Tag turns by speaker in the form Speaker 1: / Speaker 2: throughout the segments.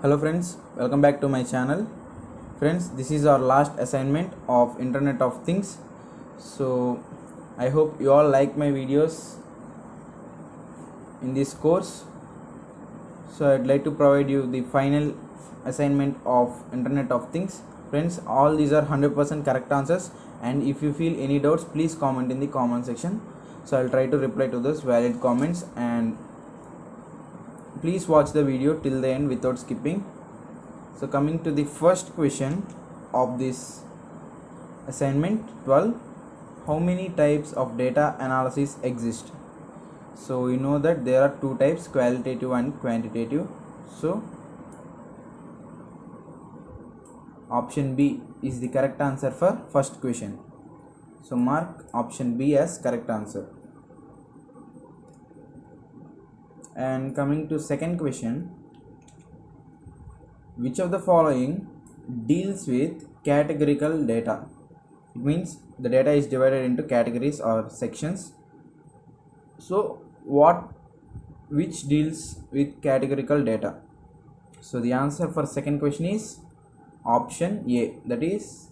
Speaker 1: Hello friends, welcome back to my channel. Friends, this is our last assignment of Internet of Things. So I hope you all like my videos in this course. So I'd like to provide you the final assignment of Internet of Things. Friends, all these are 100% correct answers, and if you feel any doubts, please comment in the comment section. So I'll try to reply to those valid comments, and please watch the video till the end without skipping. So coming to the first question of this assignment 12, how many types of data analysis exist? So you know that there are two types, qualitative and quantitative. So option B is the correct answer for first question. So mark option B as correct answer. And coming to second question, which of the following deals with categorical data? It means the data is divided into categories or sections. So which deals with categorical data? So the answer for second question is option A, that is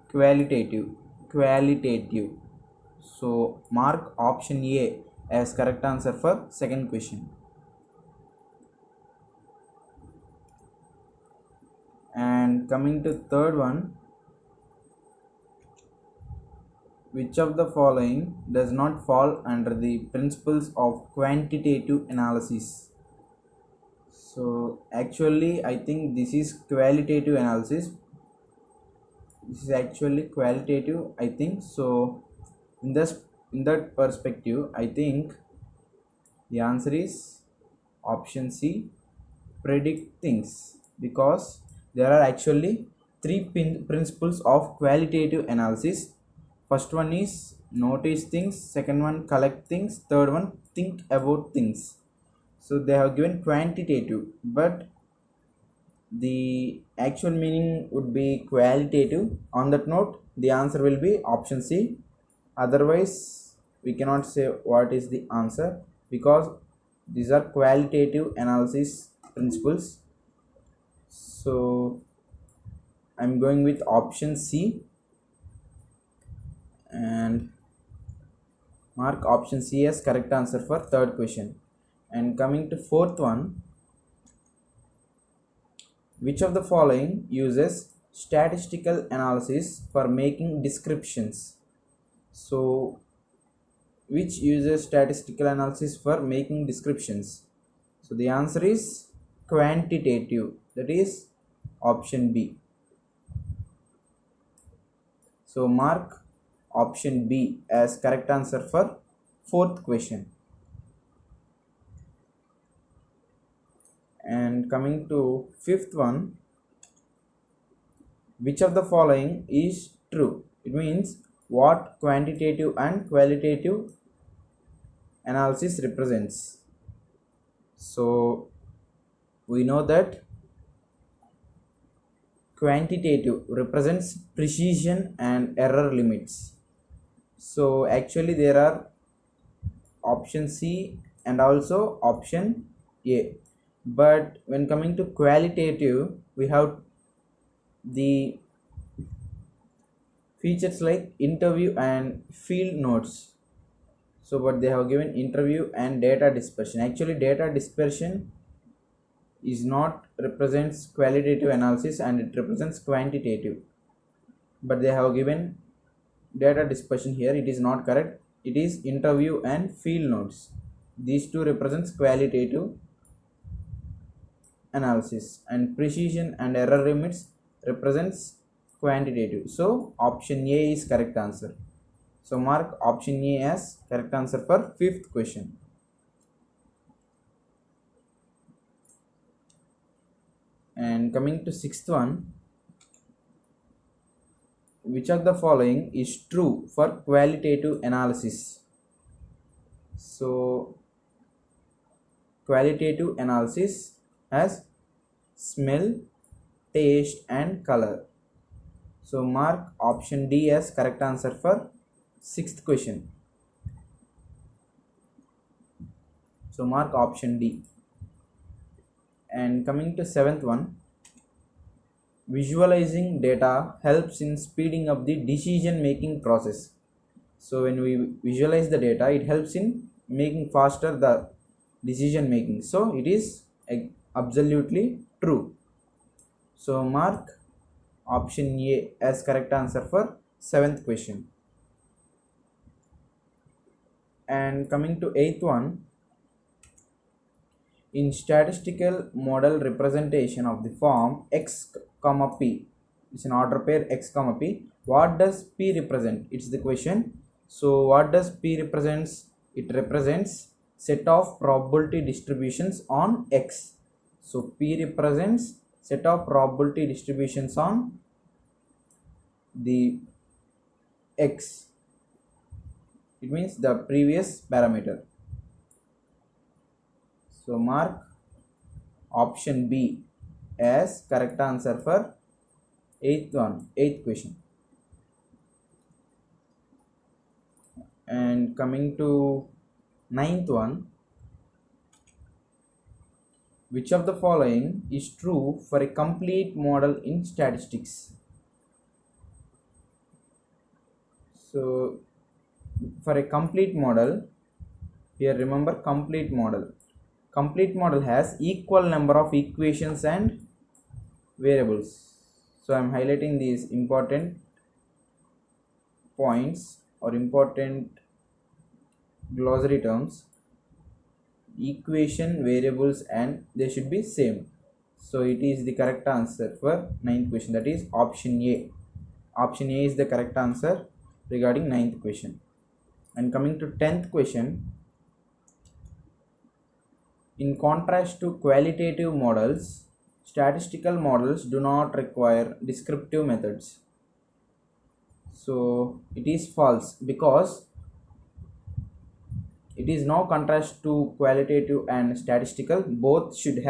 Speaker 1: qualitative. So mark option A as correct answer for second question. And coming to third one, which of the following does not fall under the principles of quantitative analysis? So actually I think this is qualitative analysis. This is actually qualitative, I think. So in that perspective, I think the answer is option C, predict things, because there are actually three principles of qualitative analysis. First one is notice things, second one collect things, third one think about things. So they have given quantitative, but the actual meaning would be qualitative. On that note, the answer will be option C. Otherwise we cannot say what is the answer, because these are qualitative analysis principles. So I'm going with option C and mark option C as correct answer for third question. And coming to fourth one, which of the following uses statistical analysis for making descriptions? So which uses statistical analysis for making descriptions? So the answer is quantitative, that is option B. So mark option B as correct answer for fourth question. And coming to fifth one, which of the following is true? It means what quantitative and qualitative analysis represents. So we know that quantitative represents precision and error limits. So actually there are option C and also option A, but when coming to qualitative, we have the features like interview and field notes. So but they have given interview and data dispersion. Actually data dispersion is not represents qualitative analysis and it represents quantitative, but they have given data dispersion here. It is not correct. It is interview and field notes. These two represents qualitative analysis, and precision and error limits represents quantitative. So option A is correct answer. So mark option A as correct answer for fifth question. And coming to sixth one, which of the following is true for qualitative analysis? So qualitative analysis has smell, taste and color. So mark option D as correct answer for sixth question. So mark option D. And coming to seventh one, visualizing data helps in speeding up the decision making process. So when we visualize the data, it helps in making faster the decision making. So it is absolutely true. So mark option A as correct answer for seventh question. And coming to eighth one, in statistical model representation of the form x comma p, it's an order pair x comma p, what does p represent? It's the question. So what does p represents? It represents set of probability distributions on x. So p represents set of probability distributions on the x. It means the previous parameter. So mark option B as correct answer for eighth question. And coming to ninth one, which of the following is true for a complete model in statistics? So for a complete model, here remember complete model has equal number of equations and variables. So I'm highlighting these important points or important glossary terms: equation, variables, and they should be same. So it is the correct answer for ninth question, that is option A. Option A is the correct answer regarding ninth question. And coming to 10th question, in contrast to qualitative models, statistical models do not require descriptive methods. So it is false, because it is no contrast to qualitative and statistical. Both should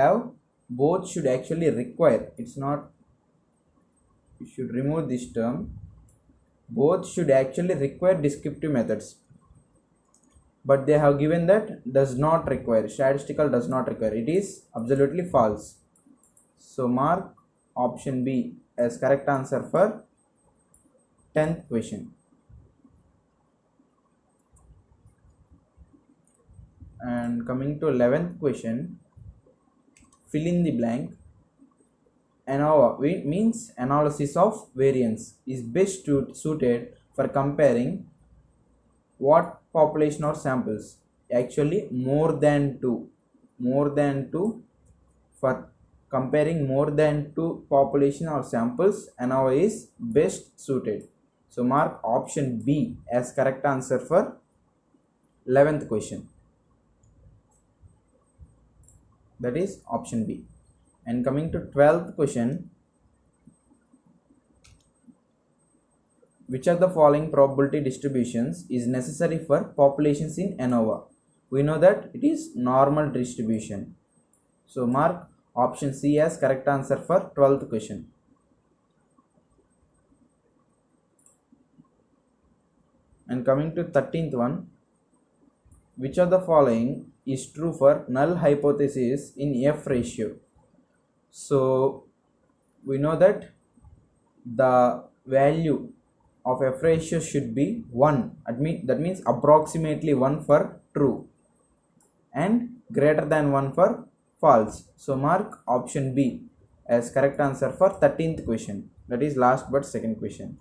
Speaker 1: actually require. It's not, you should remove this term. Both should actually require descriptive methods, but they have given that does not require, statistical does not require. It is absolutely false. So mark option B as correct answer for 10th question. And coming to 11th question, fill in the blank. ANOVA means analysis of variance is best suited for comparing what population or samples? Actually more than two. For comparing more than two population or samples, ANOVA is best suited. So mark option B as correct answer for 11th question, that is option B. And coming to 12th question, which of the following probability distributions is necessary for populations in ANOVA? We know that it is normal distribution. So mark option C as correct answer for 12th question. And coming to 13th one, which of the following is true for null hypothesis in F ratio? So we know that the value of F ratio should be 1. That means approximately 1 for true and greater than 1 for false. So mark option B as correct answer for 13th question, that is last but second question.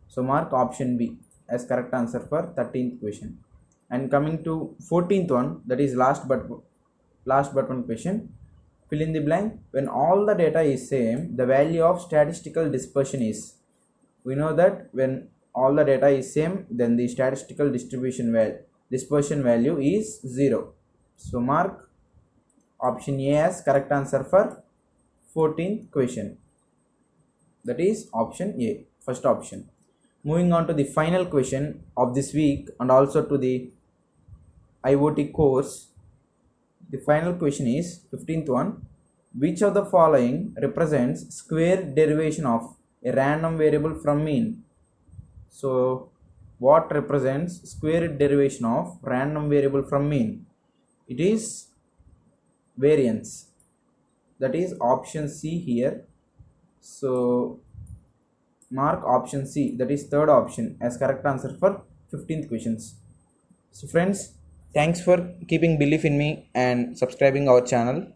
Speaker 1: So mark option B as correct answer for 13th question. And coming to 14th one, that is last but one question, fill in the blank. When all the data is same, the value of statistical dispersion is. We know that when all the data is same, then the statistical dispersion value is 0. So mark option A as correct answer for 14th question, that is option A, first option. Moving on to the final question of this week and also to the IoT course. The final question is 15th one. Which of the following represents square derivation of a random variable from mean? So what represents square derivation of random variable from mean? It is variance. that is option C here. So mark option C, that is third option, as correct answer for 15th questions. So friends, thanks for keeping belief in me and subscribing our channel,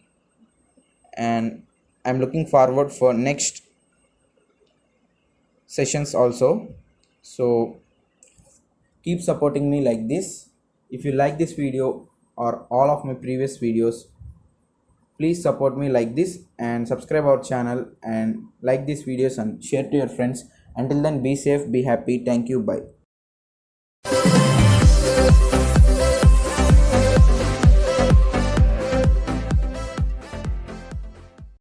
Speaker 1: and I'm looking forward for next sessions also. So keep supporting me like this. If you like this video or all of my previous videos, please support me like this and subscribe our channel and like these videos and share to your friends. Until then, be safe, be happy. Thank you. Bye.